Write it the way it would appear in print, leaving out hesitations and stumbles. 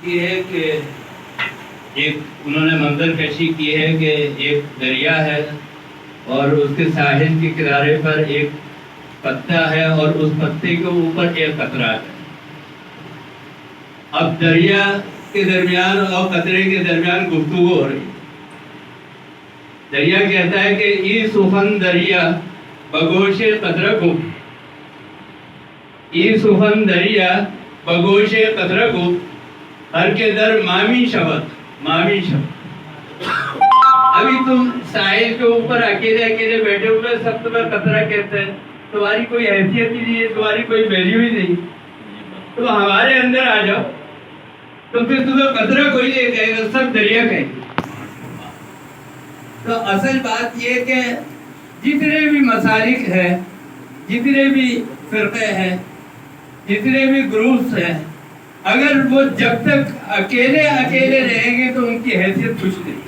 یہ ہے کہ ایک انہوں نے منظر کشی کی ہے کہ ایک دریا ہے اور اس کے ساحل کے کنارے پر ایک پتا ہے اور اس پتے کے اوپر ایک قطرہ ہے. اب دریا کے درمیان اور قطرے کے درمیان گفتگو ہو رہی ہے. دریا کہتا ہے کہ ای سخن دریا بگوش قطرہ کو، ای سخن دریا بگوش قطرہ کو، ہر کے در مامی شبت مامی شبت. ابھی تم ساحل کے اوپر اکیلے اکیلے بیٹھے ہوئے، سب تمہیں قطرہ کہتے ہیں، تمہاری کوئی حیثیت ہی نہیں ہے، تمہاری کوئی ویلیو ہی نہیں. تم ہمارے اندر آ جاؤ تو پھر تمہیں قطرہ کوئی نہیں کہے گا، سب دریا کہے گا. تو اصل بات یہ کہ جتنے بھی مسالک ہیں، جتنے بھی فرقے ہیں، جتنے بھی گروپس ہیں، اگر وہ جب تک اکیلے اکیلے رہیں گے تو ان کی حیثیت کچھ نہیں.